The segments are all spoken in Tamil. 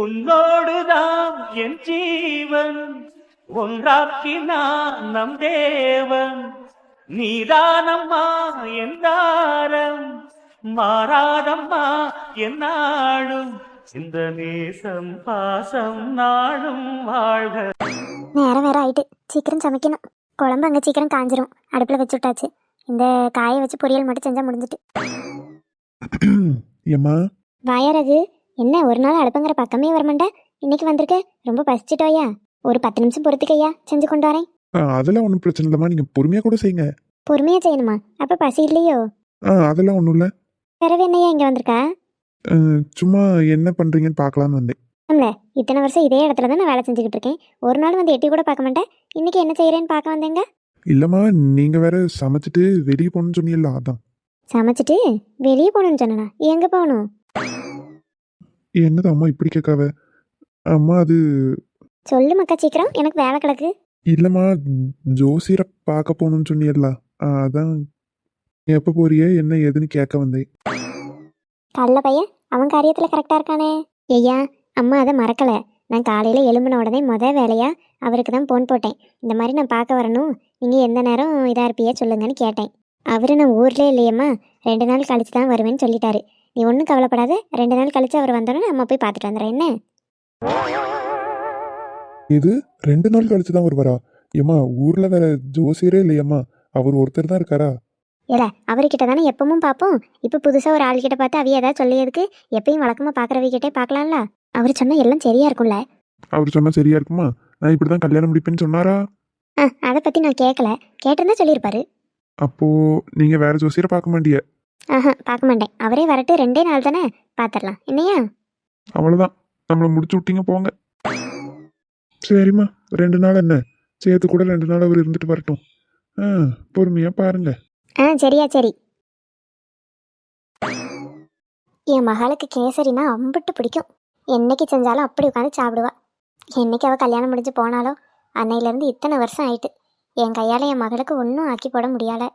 உன்னோடுதான் என் ஜீவன் ஒன்றாக்கினான் நம் தேவன். நீதானம்மா என் தாரம் மாறாதம்மா என் நாடும் இந்த நேசம் பாசம் நாடும் வாழ்க. நேரம் வேற ஆயிட்டு, சீக்கிரம் சமைக்கணும். குழம்பு அங்கே சீக்கிரம் காஞ்சிரும், அடுப்பில் வச்சு விட்டாச்சு. இந்த காயை வச்சு பொரியல் மட்டும் செஞ்சால் முடிஞ்சிட்டு. ஏம்மா வாயரகு, என்ன ஒரு நாள் அடுப்புங்கிற பக்கமே வரமாட்டா, இன்னைக்கு வந்திருக்க? ரொம்ப பசிச்சிட்டோயா? ஒரு 10 நிமிஷம் பொறுத்துக்கையா, செஞ்சு கொண்டு வரேன். அதெல்லாம் ஒன்றும் பிரச்சனை இல்லைம்மா, நீங்கள் பொறுமையாக கூட செய்யுங்க. பொறுமையா செய்யணுமா? அப்போ பசி இல்லையோ? அதெல்லாம் ஒன்றும் இல்லை. பிறவு என்னையா இங்கே வந்திருக்கா? சும்மா என்ன பண்ணுறீங்கன்னு பார்க்கலான்னு வந்தேன். நம்மள இத்தனை வருஷம் இதே இடத்துல தான் நான் வேலை செஞ்சுக்கிட்டு இருக்கேன். ஒரு நாள் வந்து எட்டி கூட பார்க்க மாட்டேன். இன்னைக்கு என்ன செய்கிறேன்னு பார்க்க வந்தேங்க. இல்லைம்மா, நீங்கள் வேற சமைச்சிட்டு வெளியே போகணும்னு சொன்னீங்கல்ல, அதான். சமைச்சிட்டு வெளியே போகணும்னு சொன்னா? எங்கே போகணும்? என்னது அம்மா இப்படி கேட்காவ? அம்மா அது சொல்லு மக்கா சீக்கிரம், எனக்கு வேலை கிடக்கு. இல்லைம்மா, ஜோசியரை பார்க்க போகணும்னு சொன்னீங்கல்ல, அதான். எப்போ போறியே என்ன ஏதுன்னு கேட்க வந்தேன். கல்ல பையன், அவன் காரியத்தில் கரெக்டாக இருக்கானே. ஐயா, அம்மா அதை மறக்கலை. நான் காலையில் எழும்பின உடனே வேலையாக அவருக்கு தான் ஃபோன் போட்டேன். இந்த மாதிரி நான் பார்க்க வரணும், நீங்கள் எந்த நேரம் இதாக இருப்பியே சொல்லுங்கன்னு கேட்டேன். அவர் நான் ஊர்லேயே இல்லையம்மா, 2 நாள் கழிச்சு தான் வருவேன்னு சொல்லிட்டாரு. நீ ஒன்றும் கவலைப்படாத, 2 நாள் கழிச்சு அவர் வந்தோன்னே நம்ம போய் பார்த்துட்டு வந்துடுறேன். என்ன இது 2 நாள் கழிச்சு தான் வருவாரா? ஏம்மா, ஊரில் வேற ஜோசியரே இல்லையம்மா, அவர் ஒருத்தர் தான் இருக்காரா? இல்லை, அவர்கிட்ட தானே எப்பவும் பார்ப்போம். இப்போ புதுசாக ஒரு ஆள்கிட்ட பார்த்து அவைய ஏதாவது சொல்லியதுக்கு எப்பயும் வழக்கமாக பார்க்குறவகிட்டே பார்க்கலாம்ல. அவர் சொன்னால் எல்லாம் சரியா இருக்கும்ல. அவர் சொன்னால் சரியா இருக்குமா? நான் இப்படி தான் கல்யாணம் முடிப்பேன்னு சொன்னாரா? அதை பற்றி நான் கேட்கல, கேட்டிருந்தா சொல்லியிருப்பாரு. அப்போ நீங்கள் வேற ஜோசியரை பார்க்க மாட்டிய? பார்க்க மாட்டேன். அவரே வரட்டு, 2 நாள் தானே, பார்த்துடலாம். என்னையா? அவ்வளோதான், நம்மளை முடிச்சு விட்டீங்க போங்க. சரிம்மா, 2 நாள் என்ன சேர்த்து கூட 2 நாள் அவர் இருந்துட்டு வரட்டும். பொறுமையாக பாருங்க. சரியா, சரி. என் மகளுக்கு கேசரினா அம்பிட்டு பிடிக்கும். என்னைக்கு செஞ்சாலும் அப்படி உட்காந்து சாப்பிடுவா. என்னைக்கு அவள் கல்யாணம் முடிஞ்சு போனாலோ அன்னையிலேருந்து இத்தனை வருஷம் ஆயிட்டு என் கையால் என் மகளுக்கு ஒன்றும் ஆக்கி போட முடியலை.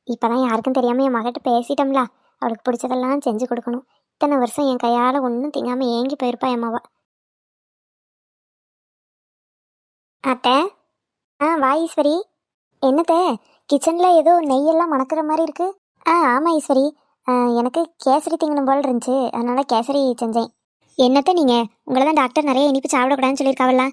இப்போ தான் யாருக்கும் தெரியாமல் என் மகிட்ட பேசிட்டோம்ல, அவளுக்கு பிடிச்சதெல்லாம் செஞ்சு கொடுக்கணும். இத்தனை வருஷம் என் கையால் ஒன்றும் திங்காமல் ஏங்கி போயிருப்பா என் மாவா. அத்தை, வா ஈஸ்வரி. என்னத்த, கிச்சனில் ஏதோ நெய்யெல்லாம் மணக்கிற மாதிரி இருக்கு. ஆமாம் ஈஸ்வரி, எனக்கு கேசரி திங்கணும் போல் இருந்துச்சு, அதனால் கேசரி செஞ்சேன். என்னத்த நீங்கள், உங்களை தான் டாக்டர் நிறைய இனிப்பு சாப்பிடக்கூடாதுன்னு சொல்லியிருக்காவல்ல?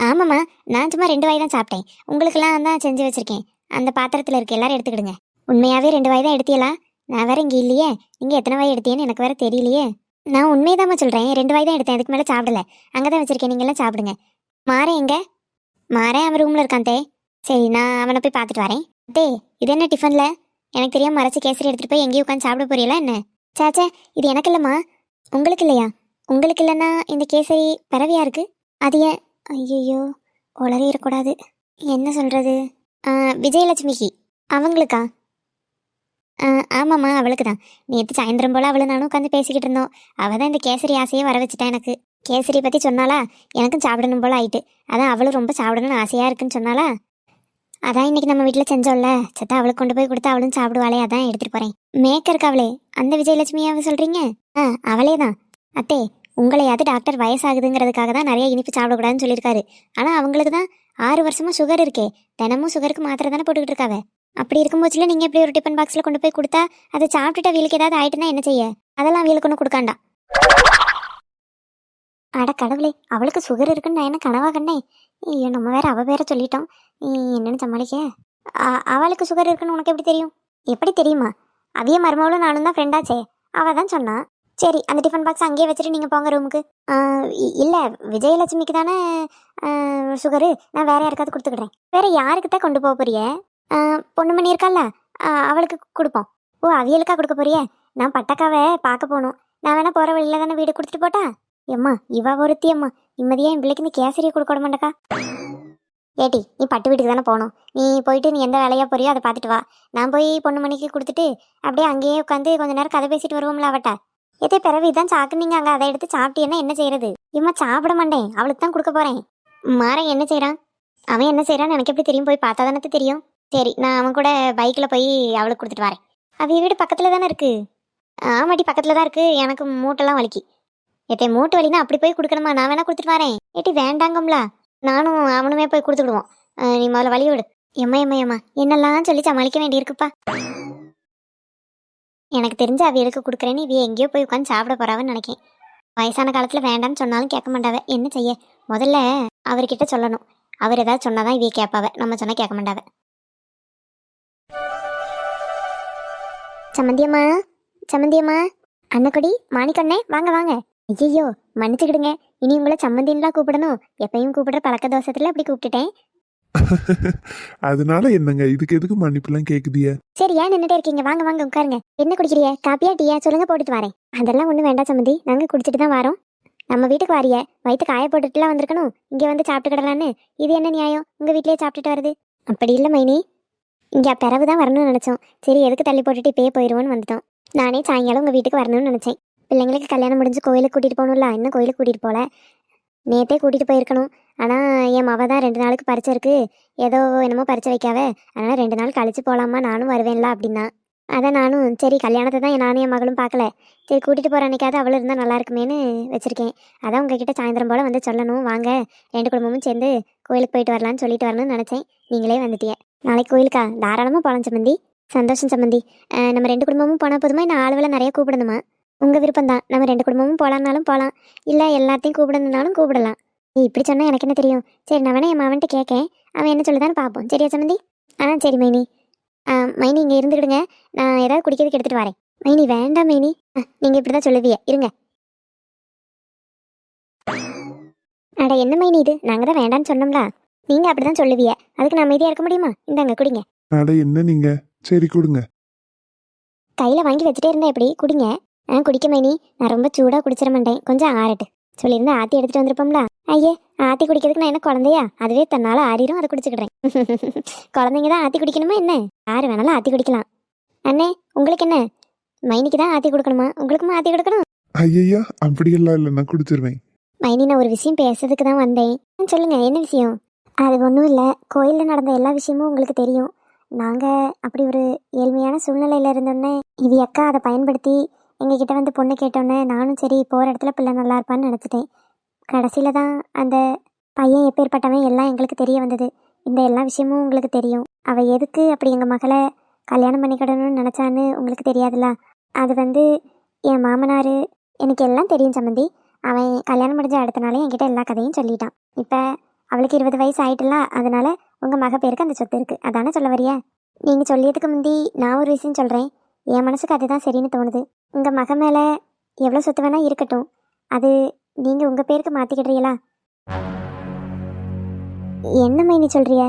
ஆமாம்மா, நான் சும்மா 2 வாய் தான் சாப்பிட்டேன். உங்களுக்கெல்லாம் தான் செஞ்சு வச்சுருக்கேன். அந்த பாத்திரத்தில் இருக்க எல்லாரும் எடுத்துக்கிடுங்க. உண்மையாகவே 2 வாய் தான் எடுத்தியலா? நான் வேற இங்கே இல்லையே, நீங்கள் எத்தனை வாய் எடுத்தீங்கன்னு எனக்கு வேற தெரியலையே. நான் உண்மையதாம்மா சொல்கிறேன், 2 வாய் தான் எடுத்தேன், அதுக்கு மேலே சாப்பிடல. அங்கே தான் வச்சுருக்கேன், நீங்களாம் சாப்பிடுங்க. மாறேன் எங்க? மாறேன் அவன் ரூமில் இருக்கான் தே. சரி, நான் அவனை போய் பார்த்துட்டு வரேன். தே, இது என்ன டிஃபனில்? எனக்கு தெரியாமல் மறைச்சி கேசரி எடுத்துகிட்டு போய் எங்கேயும் உட்காந்து சாப்பிட போறீங்களா என்ன? சாச்சே, இது எனக்கு இல்லைம்மா. உங்களுக்கு இல்லையா? உங்களுக்கு இல்லைன்னா இந்த கேசரி பறவையா இருக்கு. அது ஏன்? ஐயோ, உளறிடக்கூடாது. என்ன சொல்கிறது? விஜயலட்சுமிக்கு. அவங்களுக்கா? ஆமாம்மா, அவளுக்கு தான். நேற்று சாயந்தரம் போல் அவளை நானும் உட்காந்து பேசிக்கிட்டு இருந்தோம். அவள் தான் இந்த கேசரி ஆசையை வர வச்சுட்டா. எனக்கு கேசரி பற்றி சொன்னாலா, எனக்கும் சாப்பிடணும் போல் ஆயிட்டு. அதான் அவளும் ரொம்ப சாப்பிடணும்னு ஆசையாக இருக்குன்னு சொன்னாலா, அதான் இன்னைக்கு நம்ம வீட்டில் செஞ்சோம்ல, சத்தா அவளுக்கு கொண்டு போய் கொடுத்து அவளும் சாப்பிடுவாளே, அதான் எடுத்துகிட்டு போகிறேன். மேக்கருக்கு அவளே, அந்த விஜயலட்சுமியாவை சொல்கிறீங்க? அவளே தான். அத்தே, உங்களையாவது டாக்டர் வயசாகுதுங்கிறதுக்காக தான் நிறைய இனிப்பு சாப்பிடக்கூடாதுன்னு சொல்லியிருக்காரு. ஆனால் அவங்களுக்கு தான் 6 வருஷமாக சுகர் இருக்கே, தினமும் சுகருக்கு மாத்திரை தானே போட்டுக்கிட்டு இருக்காவ. அப்படி இருக்கும்போதுல நீங்கள் எப்படி ஒரு டிஃபன் பாக்ஸில் கொண்டு போய் கொடுத்தா அதை சாப்பிட்டுட்டு அவளுக்கு ஏதாவது ஆயிட்டுனா என்ன செய்ய? அதெல்லாம் அவளுக்கு ஒன்றும் கொடுக்காண்டா. அட கடவுளே, அவளுக்கு சுகர் இருக்குன்னு நான் என்ன கனவா கண்டேன்? ஐயோ, நம்ம வேற அவ வேற சொல்லிட்டோம், என்னன்னு சமாளிக்க? அவளுக்கு சுகர் இருக்குன்னு உனக்கு எப்படி தெரியும்? எப்படி தெரியுமா? அவிய மருமகளும் நானும் தான் ஃப்ரெண்டாச்சே, அவள் தான் சொன்னா. சரி, அந்த டிஃபன் பாக்ஸ் அங்கேயே வச்சுட்டு நீங்கள் போங்க ரூமுக்கு. இல்லை, விஜயலட்சுமிக்கு தானே சுகரு, நான் வேற யாருக்காவது கொடுத்துக்கிடுறேன். வேற யாருக்கு தான் கொண்டு போக போறிய? பொண்ணுமணி இருக்கால, அவளுக்கு கொடுப்போம். ஓ, அவியலுக்கா கொடுக்க போறிய? நான் பட்டக்காவை பார்க்க போகணும். நான் வேணா போகிற வழியில் தானே வீடு கொடுத்துட்டு போட்டா? எம்மா, இவ ஒருத்தி அம்மா, நிம்மதியா என் பிள்ளைக்கு இந்த கேசரியை கொடுக்க விட மாட்டேக்கா. ஏட்டி, நீ பட்டு வீட்டுக்கு தானே போகணும். நீ போயிட்டு நீ எந்த வேலையாக போறியோ அதை பார்த்துட்டு வா. நான் போய் பொண்ணுமணிக்கு கொடுத்துட்டு அப்படியே அங்கேயே உட்காந்து கொஞ்ச நேரம் கதை பேசிட்டு வருவோம்ல அவட்ட. எதே பிறவி தான் சாக்கு, நீங்கள் அங்கே அதை எடுத்து சாப்பிட்டீங்கன்னா என்ன செய்யறது? இம்மா சாப்பிட மாட்டேன், அவளுக்கு தான் கொடுக்க போகிறேன். மாறன் என்ன செய்கிறான்? அவன் என்ன செய்கிறான்னு எனக்கு எப்படி தெரியும்? போய் பார்த்தா தானே தெரியும். சரி, நான் அவன் கூட பைக்கில் போய் அவளுக்கு கொடுத்துட்டு வரேன். அவ வீடு பக்கத்தில் தானே இருக்குது. ஆமாட்டி, பக்கத்தில் தான் இருக்குது. எனக்கு மூட்டெல்லாம் வலிக்கு. ஏட்டே மூட்டு வலினா அப்படி போய் கொடுக்கணுமா? நான் வேணா கொடுத்துட்டு வரேன். ஏட்டி வேண்டாங்கம்ல, நானும் அவனுமே போய் கொடுத்துக்கிடுவோம். நீ முதல்ல வழி விடு. எம்மா என்னெல்லாம் சொல்லி சமாளிக்க வேண்டியிருக்குப்பா. எனக்கு தெரிஞ்சு அவ எதுக்கு கொடுக்குறேன்னு இவ எங்கேயோ போய் உட்காந்து சாப்பிட போறாவன்னு நினைக்கேன். வயசான காலத்துல வேண்டாம்னு சொன்னாலும் கேட்க மாட்டாவ. என்ன செய்ய, முதல்ல அவர்கிட்ட சொல்லணும். அவர் ஏதாவது சொன்னாதான் இவைய கேட்பாவ, நம்ம சொன்னா கேட்க மாட்டாவ. சம்மந்தியம்மா, சம்மந்தியம்மா, அன்னக்குடி, மாணிக்கண்ணே, வாங்க வாங்க. ஐயோ மன்னிச்சுக்கிடுங்க, இனி உங்களை சம்மந்தின்லாம் கூப்பிடணும். எப்பயும் கூப்பிடுற பழக்க தோசத்துல அப்படி கூப்பிட்டுட்டேன். அதனால என்னங்க, இதுக்கு எதுக்கு மன்னிப்புலாம் கேக்குதிய? சரி, ஏன் நின்றுட்டே இருக்கீங்க? வாங்க வாங்க உட்காருங்க. என்ன குடிக்கிறிய? காப்பியா டீயா? சொல்லுங்க, போட்டுட்டு வரேன். அதெல்லாம் ஒன்றும் வேண்டாம் சம்மந்தி, நாங்கள் குடிச்சிட்டு தான் வரோம். நம்ம வீட்டுக்கு வாரிய வயிற்று காய போட்டுட்டுலாம் வந்திருக்கணும், இங்கே வந்து சாப்பிட்டுக்கிடலான்னு. இது என்ன நியாயம்? உங்கள் வீட்லேயே சாப்பிட்டுட்டு வருது. அப்படி இல்லை மைனி, இங்கே பிறகு தான் வரணும்னு நினச்சோம். சரி எதுக்கு தள்ளி போட்டுட்டு இப்பயே போயிடுவோன்னு வந்துட்டோம். நானே சாயங்காலம் உங்கள் வீட்டுக்கு வரணும்னு நினச்சேன். பிள்ளைங்களுக்கு கல்யாணம் முடிஞ்சு கோயிலுக்கு கூட்டிகிட்டு போகணும்ல, இன்னும் கோயிலுக்கு கூட்டிகிட்டு போகல. நேற்றே கூட்டிகிட்டு போயிருக்கணும். ஆனால் என் மவ தான் 2 நாளுக்கு பரிச்சை இருக்குது, ஏதோ என்னமோ பரிச்சை வைக்காவ, அதனால் 2 நாள் கழிச்சு போகலாமா, நானும் வருவேன்ல அப்படின்னா. அதான் நானும் சரி கல்யாணத்தை தான் நானும் என் மகளும் பார்க்கல, சரி கூட்டிகிட்டு போகிற அன்னைக்காவது அவளும் இருந்தால் நல்லா இருக்குமேனு வச்சுருக்கேன். அதான் உங்ககிட்ட சாயந்தரம் போல் வந்து சொல்லணும், வாங்க 2 குடும்பமும் சேர்ந்து கோயிலுக்கு போயிட்டு வரலான்னு சொல்லிட்டு வரணும்னு நினச்சேன். நீங்களே வந்துட்டிய. நாளைக்கு கோயிலுக்கா? தாராளமாக போகலாம் சம்மந்தி. சந்தோஷம் சம்மந்தி. நம்ம 2 குடும்பமும் போனால் போதுமா, இன்னும் ஆளுவலை நிறைய கூப்பிடணுமா? உங்கள் விருப்பம் தான். நம்ம 2 குடும்பமும் போகலான்னாலும் போகலாம், இல்லை எல்லாத்தையும் கூப்பிடணுன்னாலும் கூப்பிடலாம். நீ இப்படி சொன்னால் எனக்கு என்ன தெரியும்? சரி நான் வேணா என் மாவன்ட்டு கேட்கேன், அவன் என்ன சொல்லுதான்னு பார்ப்போம். சரியா சம்மந்தி? சரி மைனி. மைனி இங்கே இருந்துக்கிடுங்க, நான் ஏதாவது குடிக்கிறதுக்கு எடுத்துகிட்டு வரேன். மைனி வேண்டாம் மைனி, நீங்கள் இப்படி தான் சொல்லுவீங்க, இருங்க. அட என்ன மைனி இது, நாங்கள் தான் வேண்டான்னு சொன்னோம்ல, நீங்கள் அப்படி தான் சொல்லுவீங்க, அதுக்கு நான் அமைதியாக இருக்க முடியுமா? இந்தாங்க குடிங்க. அட என்ன நீங்க, சரி கொடுங்க. கையில் வாங்கி வச்சுட்டே இருந்தா எப்படி? குடிங்க. குடிக்க மைனி, நான் ரொம்ப சூடாக குடிச்சிட மாட்டேன், கொஞ்சம் ஆறட்டு. சொல்லியிருந்தா ஆற்றி எடுத்துகிட்டு வந்திருப்போம்ல. ஐயே, ஆற்றி குடிக்கிறதுக்கு நான் என்ன குழந்தையா? அதுவே தன்னால் ஆறிடும், அதை குடிச்சுக்கிறேன். குழந்தைங்க தான் ஆற்றி குடிக்கணுமா என்ன? யார் வேணாலும் ஆற்றி குடிக்கலாம். அண்ணே உங்களுக்கு என்ன, மைனிக்கு தான் ஆற்றி கொடுக்கணுமா, உங்களுக்குமா ஆற்றி கொடுக்கணும்? ஐயா அப்படியெல்லாம் இல்லை, நான் குடிச்சிருவேன். மைனி நான் ஒரு விஷயம் பேசுறதுக்கு தான் வந்தேன். சொல்லுங்க, என்ன விஷயம்? அது ஒன்றும் இல்லை, கோயிலில் நடந்த எல்லா விஷயமும் உங்களுக்கு தெரியும். நாங்கள் அப்படி ஒரு ஏழ்மையான சூழ்நிலையில் இருந்தோன்னே இது அக்கா அதை பயன்படுத்தி எங்ககிட்ட வந்து பொண்ணு கேட்டோன்னே, நானும் சரி போகிற இடத்துல பிள்ளை நல்லா இருப்பான்னு நினச்சிட்டேன். கடைசியில் தான் அந்த பையன் எப்பேற்பட்டவன் எல்லாம் எங்களுக்கு தெரிய வந்தது. இந்த எல்லா விஷயமும் உங்களுக்கு தெரியும். அவள் எதுக்கு அப்படி எங்கள் மகளை கல்யாணம் பண்ணிக்கிடணும்னு நினச்சான்னு உங்களுக்கு தெரியாதுல்ல. அது என் மாமனார், எனக்கு எல்லாம் தெரியும் சம்மந்தி. அவன் கல்யாணம் முடிஞ்ச அடுத்த நாளே என்கிட்ட எல்லா கதையும் சொல்லிட்டான். இப்போ அவளுக்கு 20 வயசு ஆயிட்டுல, அதனால உங்கள் மக பேருக்கு அந்த சொத்து இருக்குது, அதானே சொல்ல வரியா? நீங்கள் சொல்லியதுக்கு முந்தி நான் ஒரு விஷயம் சொல்கிறேன், என் மனசுக்கு அதுதான் சரின்னு தோணுது. உங்கள் மக மேலே எவ்வளோ சொத்து வேணால் இருக்கட்டும், அது நீங்கள் உங்கள் பேருக்கு மாற்றிக்கிடுறீங்களா? என்ன மைனி சொல்கிறிய?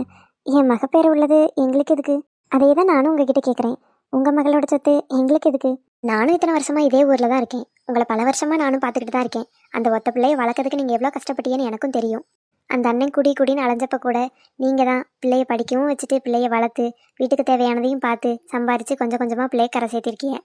என் மக பேர் உள்ளது எங்களுக்கு எதுக்கு? அதே தான் நானும் உங்ககிட்ட கேட்குறேன். உங்கள் மகளோட சொத்து எங்களுக்கு எதுக்கு? நானும் இத்தனை வருஷமாக இதே ஊரில் தான் இருக்கேன், உங்களை பல வருஷமாக நானும் பார்த்துக்கிட்டு தான் இருக்கேன். அந்த ஒத்த பிள்ளையை வளர்க்கறதுக்கு நீங்கள் எவ்வளோ கஷ்டப்பட்டீங்கன்னு எனக்கும் தெரியும். அந்த அண்ணன் குடின்னு அலைஞ்சப்போ கூட நீங்கள் தான் பிள்ளையை படிக்கவும் வச்சுட்டு பிள்ளையை வளர்த்து வீட்டுக்கு தேவையானதையும் பார்த்து சம்பாரித்து கொஞ்சம் கொஞ்சமாக பிள்ளையை கரை சேர்த்திருக்கீங்க.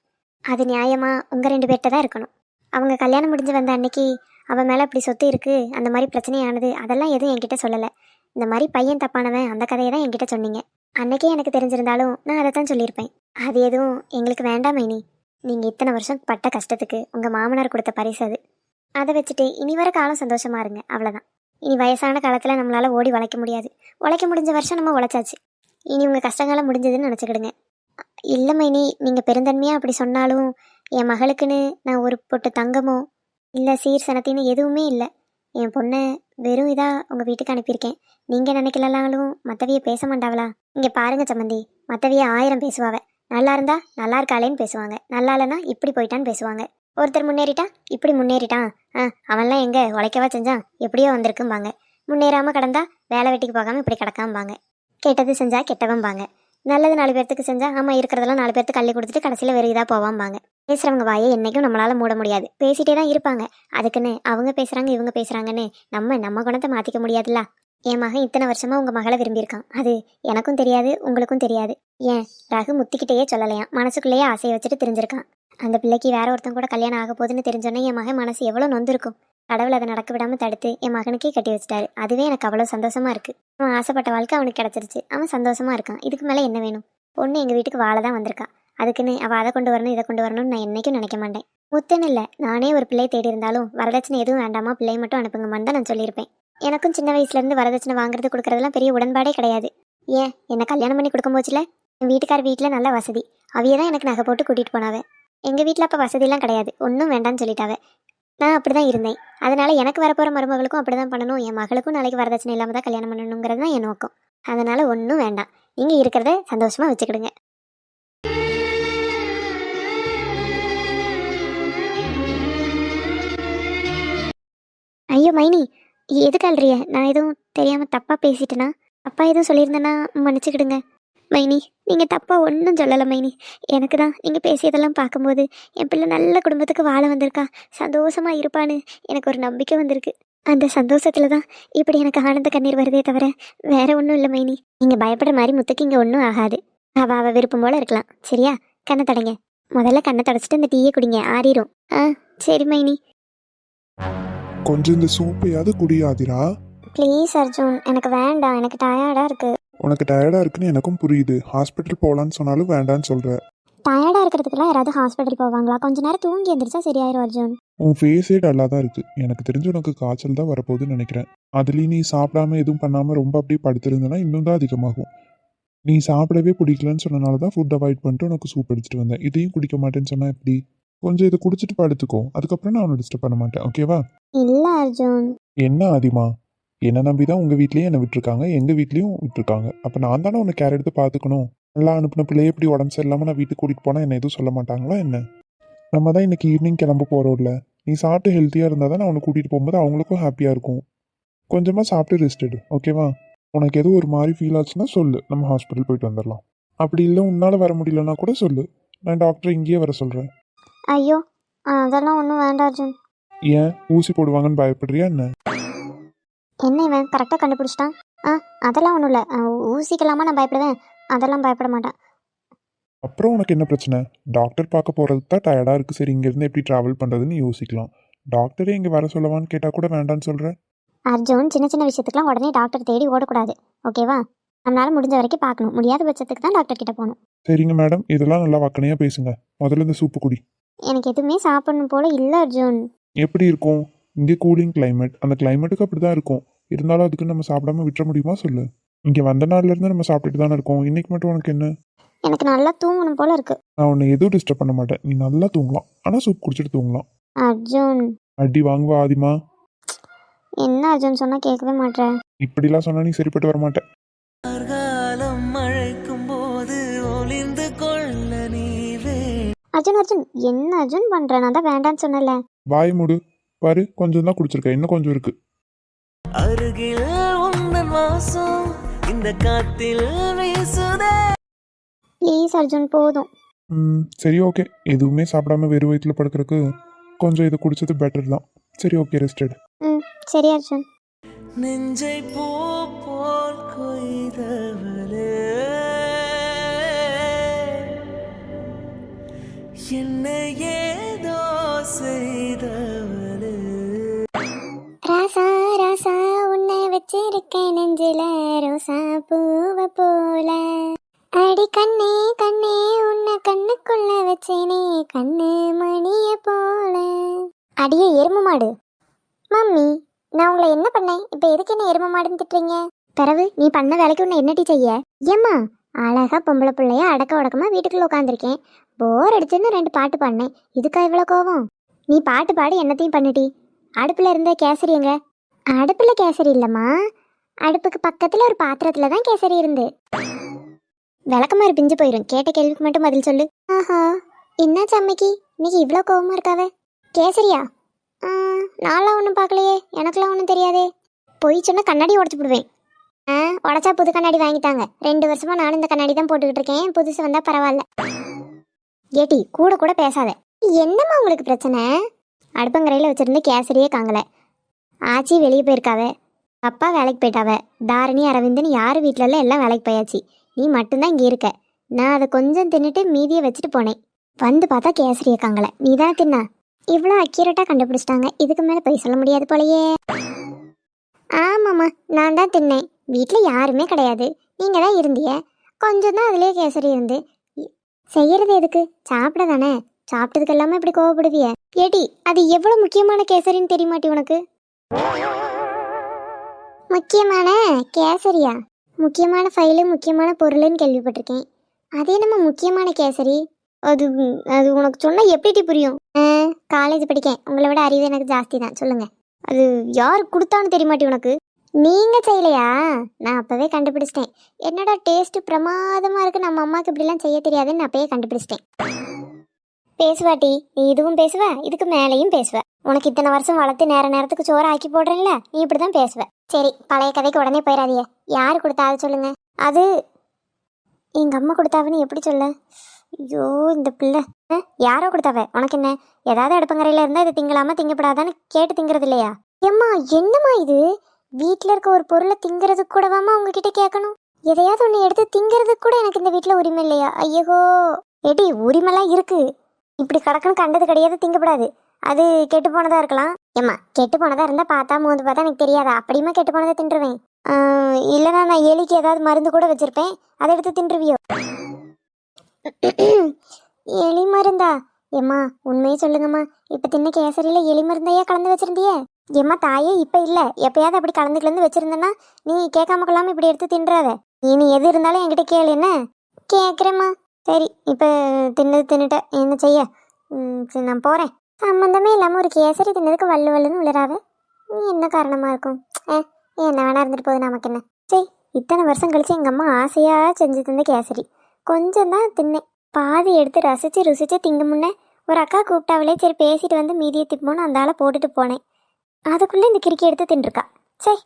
அது நியாயமாக உங்கள் 2 பேர்கிட்ட தான் இருக்கணும். அவங்க கல்யாணம் முடிஞ்சு வந்த அன்னைக்கு அவன் மேலே அப்படி சொத்து இருக்குது, அந்த மாதிரி பிரச்சனையானது, அதெல்லாம் எதுவும் என்கிட்ட சொல்லலை. இந்த மாதிரி பையன் தப்பானவன், அந்த கதையை தான் என்கிட்ட சொன்னீங்க. அன்னைக்கே எனக்கு தெரிஞ்சிருந்தாலும் நான் அதை தான் சொல்லியிருப்பேன். அது எதுவும் எங்களுக்கு வேண்டாம் மைனி. நீங்கள் இத்தனை வருஷம் பட்ட கஷ்டத்துக்கு உங்கள் மாமனார் கொடுத்த பரிசு அது. அதை வச்சுட்டு இனி வர காலம் சந்தோஷமாக இருங்க, அவ்வளோதான். இனி வயசான காலத்தில் நம்மளால் ஓடி உழைக்க முடியாது. உழைக்க முடிஞ்ச வருஷம் நம்ம உழைச்சாச்சு, இனி உங்கள் கஷ்டங்காலம் முடிஞ்சதுன்னு நினச்சிக்கிடுங்க. இல்லை மைனி, நீங்கள் பெருந்தன்மையாக அப்படி சொன்னாலும் என் மகளுக்குன்னு நான் ஒரு பொட்டு தங்கமோ இல்லை சீர் சனத்தின்னு எதுவுமே இல்லை. என் பொண்ணை வெறும் இதாக உங்கள் வீட்டுக்கு அனுப்பியிருக்கேன். நீங்கள் நினைக்கலனாலும் மற்றவிய பேச மாட்டாவளா? இங்கே பாருங்க சம்மந்தி, மற்றவிய 1000 பேசுவாங்க. நல்லா இருந்தா நல்லா இருக்காளேன்னு பேசுவாங்க, நல்லா இல்லைன்னா இப்படி போயிட்டான்னு பேசுவாங்க. ஒருத்தர் முன்னேறிட்டா இப்படி முன்னேறிட்டான், அவன்லாம் எங்கே உழைக்கவா செஞ்சான், எப்படியோ வந்திருக்கும்பாங்க. முன்னேறாமல் கிடந்தா வேலை வெட்டிக்கு போகாமல் இப்படி கிடக்காம்பாங்க. கெட்டது செஞ்சா கெட்டவம்பாங்க, நல்லது 4 பேர்த்துக்கு செஞ்சா ஆமாம் இருக்கிறதெல்லாம் 4 பேர்த்துக்கு அள்ளி கொடுத்துட்டு கடைசியில் வேறு இதாக போவாம்பாங்க. பேசுகிறவங்க வாயை என்றைக்கும் நம்மளால் மூட முடியாது, பேசிகிட்டே தான் இருப்பாங்க. அதுக்குன்னு அவங்க பேசுகிறாங்க இவங்க பேசுகிறாங்கன்னு நம்ம குணத்தை மாற்றிக்க முடியாதுல்ல. என் மகன் இத்தனை வருஷமாக உங்கள் மகளை விரும்பியிருக்கான், அது எனக்கும் தெரியாது உங்களுக்கும் தெரியாது. ஏன் ரகு முத்திக்கிட்டேயே சொல்லலையாம், மனசுக்குள்ளேயே ஆசையை வச்சுட்டு தெரிஞ்சிருக்கான். அந்த பிள்ளைக்கு வேற ஒருத்தன் கூட கல்யாணம் ஆக போகுதுன்னு தெரிஞ்சோன்னே என் மகன் மனசு எவ்வளோ நொந்திருக்கும். கடவுள் அதை நடக்க விடாமல் தடுத்து என் மகனுக்கே கட்டி வச்சிட்டாரு. அதுவே எனக்கு அவ்வளோ சந்தோஷமாக இருக்குது. அவன் ஆசைப்பட்ட வாழ்க்கை அவனுக்கு கிடச்சிருச்சு, அவன் சந்தோஷமாக இருக்கான். இதுக்கு மேலே என்ன வேணும்? பொண்ணு எங்கள் வீட்டுக்கு வாழ தான் வந்திருக்கா, அதுக்குன்னு அவள் அதை கொண்டு வரணும் இதை கொண்டு வரணும்னு நான் என்றைக்கும் நினைக்க மாட்டேன். முத்துன்னு இல்லை, நானே ஒரு பிள்ளை தேடி இருந்தாலும் வரதட்சணை எதுவும் வேண்டாமா, பிள்ளையை மட்டும் அனுப்புங்கம்மான்னு தான் நான் சொல்லியிருப்பேன். எனக்கும் சின்ன வயசுலேருந்து வரதட்சணை வாங்குறது கொடுக்குறதுலாம் பெரிய உடன்பாடே கிடையாது. ஏன் என்னை கல்யாணம் பண்ணி கொடுக்கும் போச்சுல, என் வீட்டுக்கார் வீட்டில் நல்ல வசதி, அவையே தான் எனக்கு நகை போட்டு கூட்டிகிட்டு போனாவே. எங்கள் வீட்டில் அப்போ வசதியெல்லாம் கிடையாது, ஒன்றும் வேண்டான்னு சொல்லிட்டாவே. நான் அப்படி தான் இருந்தேன். அதனால் எனக்கு வரப்போகிற மருமகளுக்கும் அப்படி தான் பண்ணணும், என் மகளுக்கும் நாளைக்கு வரதட்சணை இல்லாமல் தான் கல்யாணம் பண்ணணுங்கிறது தான் என் நோக்கம். அதனால் ஒன்றும் வேண்டாம், நீங்கள் இருக்கிறத சந்தோஷமாக வச்சுக்கிடுங்க. ஐயோ மைனி, எதுக்கு அல்றிய? நான் எதுவும் தெரியாமல் தப்பாக பேசிட்டேனா? அப்பா எதுவும் சொல்லியிருந்தேன்னா மன்னிச்சுக்கிடுங்க. மைனி, நீங்கள் தப்பாக ஒன்றும் சொல்லலை மைனி. எனக்கு தான் நீங்கள் பேசியதெல்லாம் பார்க்கும்போது என் பிள்ளை நல்ல குடும்பத்துக்கு வாழ வந்திருக்கா, சந்தோஷமாக இருப்பான்னு எனக்கு ஒரு நம்பிக்கை வந்திருக்கு. அந்த சந்தோஷத்தில் தான் இப்படி எனக்கு ஆனந்த கண்ணீர் வருதே தவிர வேற ஒன்றும் இல்லை மைனி. நீங்கள் பயப்படுற மாதிரி முத்துக்கு இங்கே ஒன்றும் ஆகாது. அவள் விருப்பம் போல் இருக்கலாம். சரியா? கண்ணை தடைங்க. முதல்ல கண்ணை தடைச்சிட்டு இந்த டீயை குடிங்க, ஆறிடும். சரி மைனி. கொஞ்சம் இந்த சூப்பையாவது குடியாதிரா. ப்ளீஸ் அர்ஜுன், எனக்கு வேண்டாம், எனக்கு டயர்டாக இருக்குது. உனக்கு டயர்டாக இருக்குன்னு எனக்கும் புரியுது. ஹாஸ்பிட்டல் போகலான்னு சொன்னாலும் வேண்டான்னு சொல்கிற. டயர்டாக இருக்கிறதுக்குலாம் யாராவது ஹாஸ்பிட்டல் போவாங்களா? கொஞ்ச நேரம் தூங்கி எந்திரிச்சா சரியாயிரும் அர்ஜுன். உன் ஃபேஸே டல்லாக தான் இருக்குது. எனக்கு தெரிஞ்சு உனக்கு காய்ச்சல் தான் வரப்போகுதுன்னு நினைக்கிறேன். அதுலேயும் நீ சாப்பிடாம எதுவும் பண்ணாமல் ரொம்ப அப்படியே படுத்திருந்தேன்னா இன்னும் தான் அதிகமாகும். நீ சாப்பிடவே பிடிக்கலன்னு சொன்னனால தான் ஃபுட் அவாய்ட் பண்ணிட்டு உனக்கு சூப் எடுத்துகிட்டு வந்தேன். இதையும் குடிக்க மாட்டேன்னு சொன்னால் எப்படி? கொஞ்சம் இதை குடிச்சிட்டு படுத்துக்கோ, அதுக்கப்புறம் நான் உன்னை டிஸ்டர்ப் பண்ண மாட்டேன். ஓகேவா? இல்லை அர்ஜுன். என்ன ஆதிமா, என்னை நம்பி தான் உங்கள் வீட்லேயும் என்னை விட்டுருக்காங்க, எங்கள் வீட்லேயும் விட்டுருக்காங்க. அப்போ நான் தானே உன்னை கேர் எடுத்து பார்த்துக்கணும். நல்லா அனுப்பின பிள்ளையே இப்படி உடம்பு சரியில்லாமல் நான் வீட்டுக்கு கூட்டிகிட்டு போனால் என்ன எதுவும் சொல்ல மாட்டாங்களா என்ன? நம்ம தான் இன்றைக்கி ஈவினிங் கிளம்ப போகிறோம்ல. நீ சாப்பிட்டு ஹெல்த்தியாக இருந்தால் தான் நான் உன்னை கூட்டிகிட்டு போகும்போது அவங்களுக்கும் ஹாப்பியாக இருக்கும். கொஞ்சமாக சாப்பிட்டு ரெஸ்ட் எடு. ஓகேவா? உனக்கு எதுவும் ஒரு மாதிரி ஃபீல் ஆச்சுன்னா சொல்லு, நம்ம ஹாஸ்பிட்டல் போயிட்டு வந்துடலாம். அப்படி இல்லை உன்னால் வர முடியலன்னா கூட சொல்லு, நான் டாக்டரை இங்கேயே வர சொல்கிறேன். ஐயோ, அதெல்லாம் ஒன்றும் வேண்டாம் அர்ஜுன். ஏன் ஊசி போடுவாங்கன்னு பயப்படுறியா என்ன? என்ன இவன் கரெக்டாக கண்டுபிடிச்சிட்டான். அதெல்லாம் ஒன்றும் இல்லை. ஊசிக்கலாமா நான் பயப்படுவேன்? அதெல்லாம் பயப்பட மாட்டேன். அப்புறம் உனக்கு என்ன பிரச்சனை? டாக்டர் பார்க்க போகிறதுக்கு தான் டயர்டாக இருக்குது. சரி, இங்கேருந்து எப்படி ட்ராவல் பண்ணுறதுன்னு யோசிக்கலாம். டாக்டரே இங்கே வர சொல்லவான்னு கேட்டால் கூட வேண்டான்னு சொல்கிறேன். அர்ஜுன், சின்ன சின்ன விஷயத்துக்குலாம் உடனே டாக்டர் தேடி ஓடக்கூடாது. ஓகேவா? நம்மளால முடிஞ்ச வரைக்கும் பார்க்கணும், முடியாத பட்சத்துக்கு தான் டாக்டர் கிட்ட போகணும். சரிங்க மேடம், இதெல்லாம் நல்லா வக்கனையாக பேசுங்க. முதல்ல இந்த சூப்பு குடி. எனக்கு எதுவுமே சாப்பிடணும் போல இல்லை அர்ஜுன். எப்படி இருக்கும்? இங்கே கூலிங் கிளைமேட், அந்த கிளைமேட்டுக்கு அப்படி தான் இருக்கும். இருந்தாலும் அதுக்கு நம்ம சாப்பிடாம விட்டுற முடியுமா சொல்லு? இங்கே வந்த நாள்லேருந்து நம்ம சாப்பிட்டுட்டு தானே இருக்கோம். இன்னைக்கு மட்டும் உனக்கு என்ன? எனக்கு நல்லா தூங்கணும் போல இருக்கு. நான் உன்னை எதுவும் டிஸ்டர்ப் பண்ண மாட்டேன், நீ நல்லா தூங்கலாம். ஆனால் சூப் குடிச்சிட்டு தூங்கலாம். அர்ஜுன், அடி வாங்குவா ஆதிமா. என்ன அர்ஜுன் சொன்னா கேட்கவே மாட்டேன். இப்படிலாம் சொன்னா நீ சரிப்பட்டு வர மாட்டேன். அர்ஜுன் அர்ஜுன், என்ன அர்ஜுன் பண்ற? நான் தான் வேண்டான்னு சொன்னல. வாய் மூடு. பாரு, கொஞ்சம் தான் குடிச்சிருக்க, இன்னும் கொஞ்சம் இருக்கு. அருகில் உந்தன் வாசம் இந்த காத்தில் வீசுதே. ப்ளீஸ் அர்ஜுன், போதும். சரி ஓகே, எதுவுமே சாப்பிடாம வெறும் வயிற்றுல படுக்கிறதுக்கு கொஞ்சம் இதை குடிச்சது பெட்டர் தான். சரி ஓகே, ரெஸ்டட். சரி அர்ஜுன். நெஞ்சை பூ போல் கொய்தவளே, என்னை ஏதோ செய்தவளே. ராசா ராசா, உன்னை வச்சிருக்கேன் நெஞ்சில ரோசா பூவ போல. அடி கண்ணே கண்ணே, உன்னை கண்ணுக்குள்ள வச்சேனே கண்ணு மணிய போல. அடியே எரும மாடு. மம்மி, நான் உங்களை என்ன பண்ணேன்? இப்போ எதுக்கு என்ன எரும மாடுன்னு திட்டுறீங்க? பிறகு நீ பண்ண வேலைக்கு உன்னை என்னட்டி செய்ய? ஏம்மா, அழகா பொம்பளை பிள்ளைய அடக்க உடக்கமா வீட்டுக்குள்ள உட்காந்துருக்கேன். போர் அடிச்சுன்னு 2 பாட்டு பாடினேன். இதுக்கா இவ்வளோ கோவம்? நீ பாட்டு பாடி என்னத்தையும் பண்ணிட்டி. அடுப்பில் இருந்த கேசரி எங்க? அடுப்பில் கேசரி இல்லைம்மா, அடுப்புக்கு பக்கத்தில் ஒரு பாத்திரத்தில் தான் கேசரி இருந்து. விளக்கமாறு பிஞ்சு போயிடும். கேட்ட கேள்விக்கு மட்டும் பதில் சொல்லு. ஆஹா, என்னாச்சு அம்மைக்கு இன்னைக்கு இவ்வளோ கோவமா இருக்காவே? கேசரியா? நான்லாம் ஒன்றும் பார்க்கலையே, எனக்குலாம் ஒன்றும் தெரியாதே. பொய் சொன்னால் கண்ணாடி உடச்சி விடுவேன். உடச்சா புது கண்ணாடி வாங்கிட்டாங்க. 2 வருஷமா நானும் இந்த கண்ணாடி தான் போட்டுக்கிட்டு இருக்கேன். புதுசு வந்தால் பரவாயில்ல. ஏட்டி, கூட கூட பேசாத. என்னம்மா உங்களுக்கு பிரச்சனை? அடுப்பங்கரையில் வச்சுருந்து கேசரியே காங்கலை. ஆச்சி வெளியே போயிருக்காவே, அப்பா வேலைக்கு போயிட்டாவே, தாரணி அரவிந்தன் யார் வீட்டிலலாம் எல்லாம் வேலைக்கு போயாச்சு. நீ மட்டும்தான் இங்கே இருக்க. நான் அதை கொஞ்சம் தின்னுட்டு மீதியை வச்சுட்டு போனேன். வந்து பார்த்தா கேசரியை காங்கலை. நீ தானே தின்னா? இவ்வளோ அக்யூரேட்டாக கண்டுபிடிச்சிட்டாங்க. இதுக்கு மேலே போய் சொல்ல முடியாது போலையே. ஆமாம்மா, நான் தான் தின்னேன். வீட்டில் யாருமே கிடையாது, நீங்கள் தான் இருந்திய. கொஞ்சம் தான் அதுலேயே கேசரி இருந்து. செய்யறது எதுக்கு? சாப்பிட தானே. சாப்பிட்டதுக்கு எல்லாமே இப்படி கோவப்படுவிய? ஏடி அது எவ்வளவு முக்கியமான கேசரின்னு தெரியுமாட்டி உனக்கு? முக்கியமான கேசரியா? முக்கியமான ஃபைலு முக்கியமான பொருள்னு கேள்விப்பட்டிருக்கேன். அதே நம்ம முக்கியமான கேசரி. அது அது உனக்கு சொன்னா எப்படி புரியும்? காலேஜ் படிக்கேன், உங்களை விட அறிவு எனக்கு ஜாஸ்தி தான். சொல்லுங்க, அது யார் கொடுத்தான்னு தெரியுமாட்டி உனக்கு? நீங்க செய்யலையா? நான் அப்பவே கண்டுபிடிச்சிட்டேன். என்னடா டேஸ்ட் பிரமாதமா இருக்கு, நம்ம அம்மாவுக்கு இப்படிலாம் செய்ய தெரியாதுன்னு நான் அப்பவே கண்டுபிடிச்சிட்டேன். பேசுவாட்டி, நீ இதுவும் பேசுவ, இதுக்கு மேலேயும் பேசுவ. உனக்கு இத்தனை வருஷம் வளர்த்து நேரத்துக்கு சோறு ஆக்கி போடுறேன்ல, நீ இப்படிதான் பேசுவ. சரி, பழைய கதைக்கு உடனே போயிடாதீங்க. யாரு கொடுத்தா அது சொல்லுங்க. அது எங்க அம்மா கொடுத்தாவன்னு எப்படி சொல்ல? ஐயோ இந்த பிள்ளை. யாரோ கொடுத்தாவ, உனக்கு என்ன? ஏதாவது அடுப்பங்கரையில இருந்தா இது திங்கலாமா திங்கப்படாதான்னு கேட்டு திங்கிறது இல்லையா? ஏம்மா என்னம்மா இது? வீட்டில் இருக்க ஒரு பொருளை திங்கிறதுக்கு கூடவாமா உங்ககிட்ட கேட்கணும்? எதையாவது ஒன்று எடுத்து திங்கிறதுக்கு கூட எனக்கு இந்த வீட்டில் உரிமை இல்லையா? ஐயோ எடி, உரிமைலாம் இருக்கு. இப்படி கிடக்குன்னு கண்டது கிடையாது, திங்கப்படாது. அது கெட்டு போனதா இருக்கலாம். ஏம்மா கெட்டு போனதா இருந்தா பார்த்தா மோந்து பார்த்தா எனக்கு தெரியாதா? அப்படியுமா கெட்டு போனதை தின்றுவேன்? இல்லைனா நான் எலிக்கு ஏதாவது மருந்து கூட வச்சிருப்பேன், அதை எடுத்து தின்றுவியோ? எலி மருந்தா? ஏம்மா உண்மையே சொல்லுங்கம்மா, இப்ப தின்ன கேசரியில எலி மருந்தையா கலந்து வச்சிருந்தியே? ஏம்மா தாயே, இப்ப இல்ல, எப்பயாவது அப்படி கலந்து கலந்து வச்சிருந்தேன்னா நீ கேட்காம கொள்ளாம இப்படி எடுத்து தின்றாத. நீ எது இருந்தாலும் என்கிட்ட கேளு. என்ன? கேட்குறேம்மா. சரி, இப்ப தின்னுட்ட, என்ன செய்ய? சரி நான் போறேன். சம்பந்தமே இல்லாம ஒரு கேசரி தின்னதுக்கு வல்லு வல்லுன்னு விழுறாவ. நீ என்ன காரணமா இருக்கும்? என்ன வேணா இருந்துட்டு போகுது, நமக்கு என்ன? சரி, இத்தனை வருஷம் கழிச்சு எங்க அம்மா ஆசையா செஞ்சு தந்த கேசரி கொஞ்சம் தான் தின்னேன். பாதி எடுத்து ரசிச்சு ருசிச்சு திங்க முன்னே ஒரு அக்கா கூப்பிட்டாவளே, சரி பேசிட்டு வந்து மீதியை திப்போன்னு அந்த ஆளை போட்டுட்டு போனேன். அதுக்குள்ள இந்த கிறுக்கி எடுத்து தின்றுருக்கா. சரி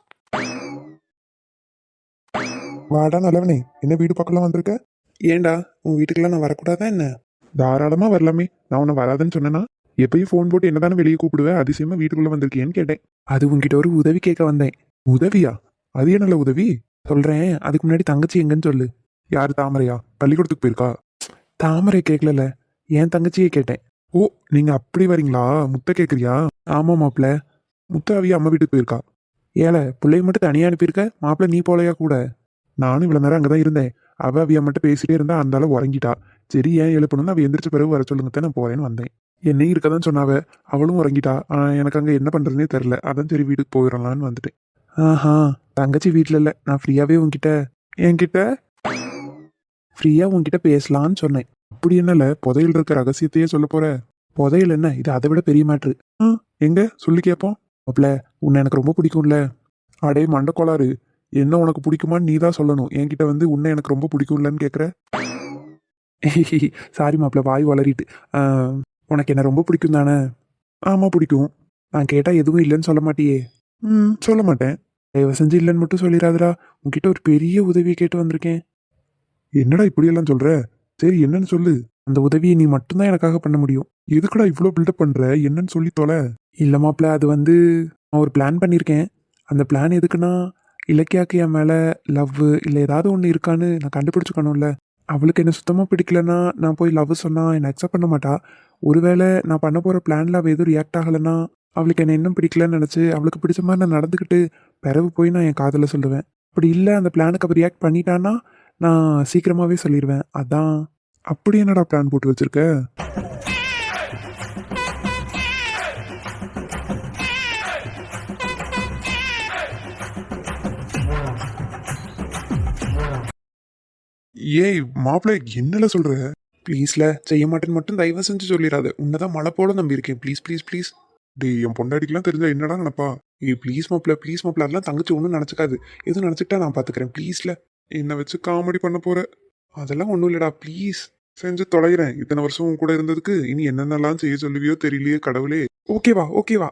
வாடா நல்லவனே, என்ன வீடு பக்கம்லாம் வந்திருக்க? ஏன்டா உன் வீட்டுக்கெல்லாம் நான் வரக்கூடாதா என்ன? தாராளமா வரலாமே. நான் உன்னை வராதுன்னு சொன்னேன்னா எப்பயும் ஃபோன் போட்டு என்னதானே வெளியே கூப்பிடுவேன். அதிசயமா வீட்டுக்குள்ள வந்திருக்கேன்னு கேட்டேன். அது உங்ககிட்ட ஒரு உதவி கேட்க வந்தேன். உதவியா? அது என்ன நல்ல உதவி? சொல்றேன், அதுக்கு முன்னாடி தங்கச்சி எங்கன்னு சொல்லு. யாரு? தாமரையா? பள்ளிக்கூடத்துக்கு போயிருக்கா? தாமரை கேட்கல, என் தங்கச்சியே கேட்டேன். ஓ, நீங்க அப்படி வரீங்களா? முத்த கேட்குறியா? ஆமா மாப்பிள்ள, முத்த அவிய அம்மா வீட்டுக்கு போயிருக்கா. ஏழை பிள்ளைய மட்டும் தனியா அனுப்பியிருக்க, மாப்பிள்ள நீ போலையா கூட? நானும் இவ்வளவு நேரம் அங்கதான் இருந்தேன். அவிய மட்டும் பேசிட்டே இருந்தா, அந்த அளவு உறங்கிட்டா. சரி ஏன் எழுப்பணும்னு அவ எந்திரிச்ச பிறகு வர சொல்லுங்க, நான் போறேன்னு வந்தேன். என்னையும் இருக்கதான் சொன்னாவ, அவளும் உறங்கிட்டா. எனக்கு அங்க என்ன பண்றதுனே தெரியல, அதான் சரி வீட்டுக்கு போயிடலான்னு வந்துட்டேன். ஆஹா, தங்கச்சி வீட்டுல இல்ல, நான் ஃப்ரீயாவே என்கிட்ட ஃப்ரீயா உன்கிட்ட பேசலான்னு சொன்னேன். அப்படி என்னல புதையல் இருக்க ரகசியத்தையே சொல்ல போற? புதையல் என்ன, இது அதை விட பெரிய மேட்ரு. எங்க சொல்லி கேட்போம். அப்பல உன்னை எனக்கு ரொம்ப பிடிக்கும்ல. அடே மண்டக்கோளாறு, என்ன உனக்கு பிடிக்குமான்னு நீ தான் சொல்லணும். என்கிட்ட வந்து உன்னை எனக்கு ரொம்ப பிடிக்கும்லன்னு கேட்குற. சாரி மாப்பிள்ள, வாய் வளரிட்டு. உனக்கு என்ன ரொம்ப பிடிக்கும் தானே? ஆமா பிடிக்கும். நான் கேட்டா எதுவும் இல்லைன்னு சொல்ல மாட்டியே? சொல்ல மாட்டேன். தயவு செஞ்சு இல்லைன்னு மட்டும் சொல்லிடாதடா. உன்கிட்ட ஒரு பெரிய உதவியை கேட்டு வந்திருக்கேன். என்னடா இப்படியெல்லாம் சொல்ற? சரி என்னன்னு சொல்லு. அந்த உதவியை நீ மட்டும்தான் எனக்காக பண்ண முடியும். எதுக்குடா இவ்வளோ பில்டப் பண்ற? என்னன்னு சொல்லி தொலை. இல்ல மாப்பிள்ள, அது வந்து நான் ஒரு பிளான் பண்ணியிருக்கேன். அந்த பிளான் எதுக்குன்னா, இலக்கியாக்கு என் மேல லவ் இல்லை ஏதாவது ஒன்று இருக்கான்னு நான் கண்டுபிடிச்சுக்கணும்ல. அவளுக்கு என்ன சுத்தமாக பிடிக்கலன்னா நான் போய் லவ் சொன்னா என்னை அக்செப்ட் பண்ண மாட்டா. ஒருவேளை நான் பண்ண போற பிளான்ல அவள் எதுவும் ரியாக்ட் ஆகலைன்னா, அவளுக்கு என்ன இன்னும் பிடிக்கலன்னு நினச்சி அவளுக்கு பிடிச்ச மாதிரி நான் நடந்துக்கிட்டு பிறகு போய் நான் என் காதலை சொல்லுவேன். அப்படி இல்லை அந்த பிளானுக்கு அவள் ரியாக்ட் பண்ணிட்டான்னா நான் சீக்கிரமாகவே சொல்லிடுவேன். அதான். அப்படி என்னடா பிளான் போட்டு வச்சிருக்க? ஏய் மாப்பிள்ளை, என்னல சொல்ற? ப்ளீஸ்ல, செய்ய மாட்டேன்னு மட்டும் தயவு செஞ்சு சொல்லிடாத. உன்னதான் மழை போல நம்பி இருக்கேன். Please please please. டேய், என் பொண்டாடிக்கெல்லாம் தெரிஞ்சா என்னடா நினைப்பா? ஏய் ப்ளீஸ் மாப்பிள்ள, அதெல்லாம் தங்கச்சி ஒன்றும் நினச்சிக்காது. எதுவும் நினச்சிக்கிட்டா நான் பார்த்துக்கிறேன். ப்ளீஸ்ல. என்னை வச்சு காமெடி பண்ண போற? அதெல்லாம் ஒன்றும் இல்லடா, ப்ளீஸ். செஞ்சு தொலைகிறேன். இத்தனை வருஷம் உன் கூட இருந்ததுக்கு இனி என்னென்னலாம் செய்ய சொல்லுவியோ தெரியலையே கடவுளே. ஓகேவா?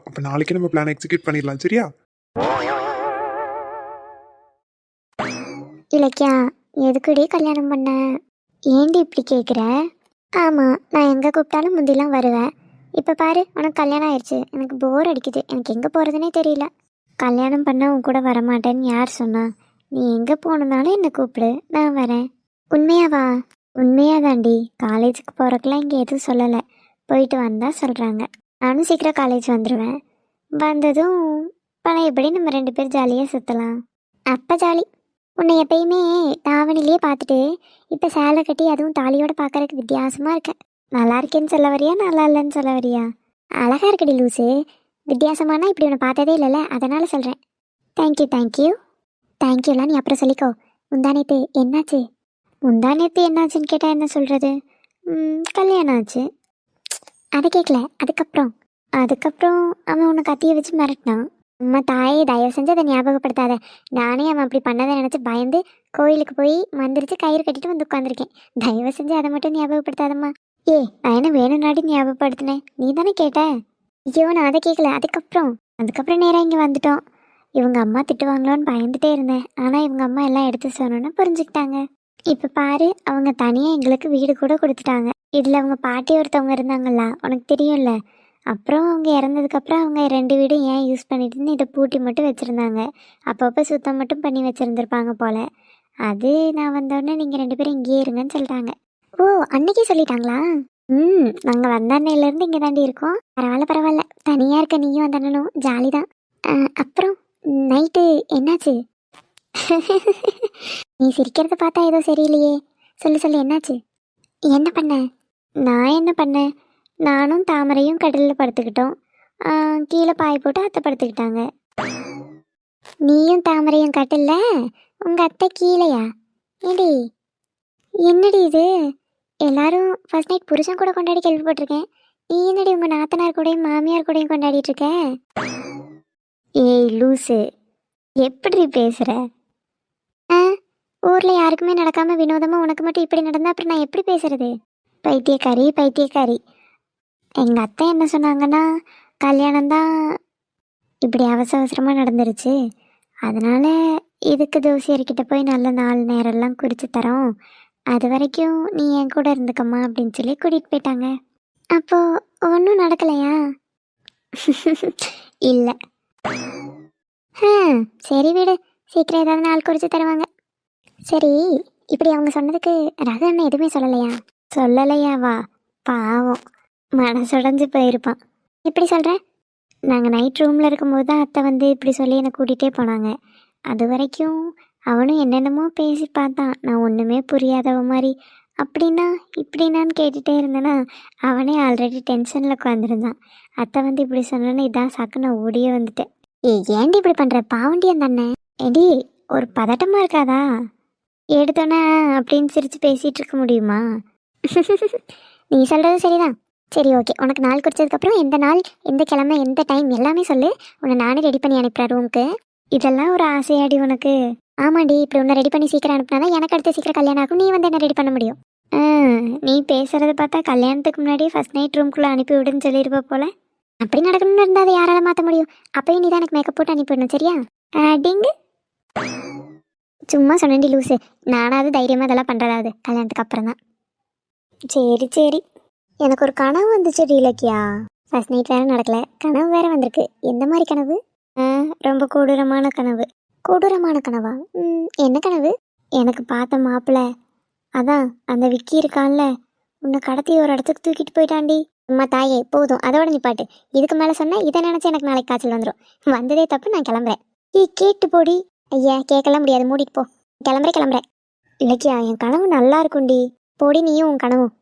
அப்ப நாளைக்கே நம்ம பிளான் எக்ஸிக்யூட் பண்ணிடலாம், சரியா? இலக்கியா, எதுக்குடி கல்யாணம் பண்ண? ஏண்டி இப்படி கேட்குற? ஆமாம், நான் எங்கே கூப்பிட்டாலும் முந்திலாம் வருவேன். இப்போ பாரு, உனக்கு கல்யாணம் ஆயிடுச்சு. எனக்கு போர் அடிக்குது. எனக்கு எங்கே போகிறதுனே தெரியல. கல்யாணம் பண்ண உன் கூட வரமாட்டேன்னு யார் சொன்னா? நீ எங்கே போகணுன்னாலும் என்னை கூப்பிடு, நான் வரேன். உண்மையாவா? உண்மையாதாண்டி. காலேஜுக்கு போகிறக்கெல்லாம் இங்கே எதுவும் சொல்லலை. போயிட்டு வந்தால் சொல்கிறாங்க. நானும் சீக்கிரம் காலேஜ் வந்துடுவேன். வந்ததும் பழையபடி நம்ம 2 பேர் ஜாலியாக சுற்றலாம். அப்போ ஜாலி. உன்னை எப்பயுமே தாவணிலேயே பார்த்துட்டு இப்போ சேலை கட்டி அதுவும் தாலியோட பார்க்கறதுக்கு வித்தியாசமாக இருக்க. நல்லா இருக்கேன்னு சொல்ல வரியா நல்லா இல்லைன்னு சொல்ல வரியா? அழகா இருக்கடி லூசு. வித்தியாசமானா இப்படி உன்னை பார்த்ததே இல்லைல்ல, அதனால சொல்கிறேன். Thank you thank you. தேங்க்யூலாம் நீ அப்புறம் சொல்லிக்கோ. முந்தானேத்து என்னாச்சு? முந்தானேத்து என்னாச்சுன்னு கேட்டால் என்ன சொல்கிறது? கல்யாணம் ஆச்சு. அதை கேட்கல. அதுக்கப்புறம் அவன் உன்னை கத்தியை வச்சு மிரட்டினான். அம்மா தாயே, தயவு செஞ்சு அதை ஞாபகப்படுத்தாத. நானே அவன் அப்படி பண்ணதை நினச்சி பயந்து கோயிலுக்கு போய் மந்திரிச்சு கயிறு கட்டிட்டு வந்து உட்காந்துருக்கேன். தயவு செஞ்சு அதை மட்டும் ஞாபகப்படுத்தாதம்மா. நான் என்ன வேணும்னாடி ஞாபகப்படுத்தினேன், நீ தானே கேட்ட. ஐயோ, நான் அதை கேட்கல. அதுக்கப்புறம் நேராக இங்கே வந்துட்டோம். இவங்க அம்மா திட்டுவாங்களோன்னு பயந்துட்டே இருந்தேன். ஆனால் இவங்க அம்மா எல்லாம் எடுத்து சொன்னோன்னு புரிஞ்சுக்கிட்டாங்க. இப்போ பாரு, அவங்க தனியாக எங்களுக்கு வீடு கூட கொடுத்துட்டாங்க. இதில் அவங்க பாட்டி ஒருத்தவங்க இருந்தாங்களா, உனக்கு தெரியும்ல. அப்புறம் அவங்க இறந்ததுக்கப்புறம் அவங்க 2 வீடும் ஏன் யூஸ் பண்ணிட்டுன்னு இதை பூட்டி மட்டும் வச்சுருந்தாங்க. அப்பப்போ சுத்தம் மட்டும் பண்ணி வச்சுருந்துருப்பாங்க போல். அது நான் வந்தோடனே நீங்கள் 2 பேரும் இங்கேயே இருங்கன்னு சொல்லிட்டாங்க. ஓ, அன்னைக்கே சொல்லிட்டாங்களா? நாங்கள் வந்த அன்னையிலேருந்து இங்கே தாண்டி இருக்கோம். பரவாயில்ல. தனியாக இருக்க நீயும் அந்த அண்ணனும் ஜாலி தான். அப்புறம் நைட்டு என்னாச்சு? நீ சிரிக்கிறத பார்த்தா ஏதோ சரியில்லையே. சொல்லு என்னாச்சு? என்ன பண்ண? நான் என்ன பண்ணேன்? நானும் தாமரையும் கடலில் படுத்துக்கிட்டோம். கீழே பாய் போட்டு அத்தை படுத்துக்கிட்டாங்க. நீயும் தாமரையும் கட்டில்ல, உங்கள் அத்தை கீழேயா? ஏடி என்னடி இது? எல்லாரும் ஃபர்ஸ்ட் நைட் புருஷன் கூட கொண்டாடி கேள்விப்பட்டிருக்கேன். நீ என்னடி உங்கள் நாத்தனார் கூடயும் மாமியார் கூடயும் கொண்டாடிட்டு இருக்க? ஏய் லூசு, எப்படி பேசுகிற? ஊரில் யாருக்குமே நடக்காமல் வினோதமாக உனக்கு மட்டும் இப்படி நடந்தால் அப்புறம் நான் எப்படி பேசுறது? பைத்தியக்காரி. எங்கள் அத்தை என்ன சொன்னாங்கன்னா, கல்யாணம்தான் இப்படி அவசரமாக நடந்துருச்சு, அதனால் இதுக்கு ஜோசியர்கிட்ட போய் நல்ல நாள் நேரம்லாம் குறித்து தரோம், அது வரைக்கும் நீ என் கூட இருந்துக்கம்மா அப்படின்னு சொல்லி கூட்டிகிட்டு போயிட்டாங்க. அப்போது ஒன்றும் நடக்கலையா? இல்லை. சரி விடு, சீக்கிரம் ஏதாவது நாள் குறித்து தருவாங்க. சரி, இப்படி அவங்க சொன்னதுக்கு ரகு அண்ணன் எதுவுமே சொல்லலையாவா? பாவம், மனசுடைஞ்சு போயிருப்பான். எப்படி சொல்கிற? நாங்கள் நைட் ரூமில் இருக்கும்போது தான் அத்தை வந்து இப்படி சொல்லி என்னை கூட்டிகிட்டே போனாங்க. அது வரைக்கும் அவனும் என்னென்னமோ பேசி பார்த்தான். நான் ஒன்றுமே புரியாதவ மாதிரி அப்படின்னா இப்படின்னான்னு கேட்டுகிட்டே இருந்தேன்னா அவனே ஆல்ரெடி டென்ஷனில் உட்காந்துருந்தான். அத்தை வந்து இப்படி சொன்னோன்னு இதான் சாக்கு, நான் ஓடியே வந்துட்டேன். ஏன்டி இப்படி பண்ணுற? பாவண்டியன் தானே ஏடி, ஒரு பதட்டமாக இருக்காதா? எடுத்தோன்னே அப்படின்னு சிரித்து பேசிகிட்டு இருக்க முடியுமா? நீ சொல்கிறது சரிதான். சரி ஓகே, உனக்கு நாள் குறிச்சதுக்கப்புறம் எந்த நாள், எந்த கிழமை, எந்த டைம் எல்லாமே சொல்லு. உன்னை நானே ரெடி பண்ணி அனுப்புகிறேன் ரூமுக்கு. இதெல்லாம் ஒரு ஆசையாடி உனக்கு? ஆமாண்டி, இப்படி உன்னை ரெடி பண்ணி சீக்கிரம் அனுப்புனா எனக்கு அடுத்த சீக்கிரம் கல்யாணம் ஆகும். நீ வந்து என்ன ரெடி பண்ண முடியும்? நீ பேசுகிறத பார்த்தா கல்யாணத்துக்கு முன்னாடியே ஃபர்ஸ்ட் நைட் ரூம்குள்ளே அனுப்பி விடுன்னு சொல்லியிருப்ப போல. அப்படி நடக்கணும்னு இருந்தால் அதை யாரால மாற்ற முடியும்? அப்பயும் நீ தான் எனக்கு மேக்கப் போட்டு அனுப்பிவிடணும், சரியா? டிங்கு. சும்மா சொன்னேன்டி லூஸு. நானாவது தைரியமாக இதெல்லாம் பண்ணுறதாவது கல்யாணத்துக்கு அப்புறம் தான். சரி, எனக்கு ஒரு கனவு வந்துச்சுடி இலக்கியா. ஃபர்ஸ்ட் நைட் வேறு நடக்கலை, கனவு வேறு வந்திருக்கு. எந்த மாதிரி கனவு? ரொம்ப கொடூரமான கனவு. கொடூரமான கனவா? என்ன கனவு? எனக்கு பார்த்த மாப்பிள்ளை, அதான் அந்த விக்கி இருக்கான்ல, உன்னை கடத்தி ஒரு இடத்துக்கு தூக்கிட்டு போயிட்டாண்டி. அம்மா தாயே, போதும், அதோட நிப்பாட்டு. இதுக்கு மேலே சொன்னால் இதை நினச்சி எனக்கு நாளைக்கு காய்ச்சல் வந்துடும். வந்ததே தப்பு, நான் கிளம்புறேன். கேட்டு போடி. ஐயா, கேட்கலாம் முடியாது, மூடிட்டு போ. கிளம்புறேன். இலக்கியா, என் கனவு நல்லா இருக்கும்டி. போடி நீயும் உன் கனவும்.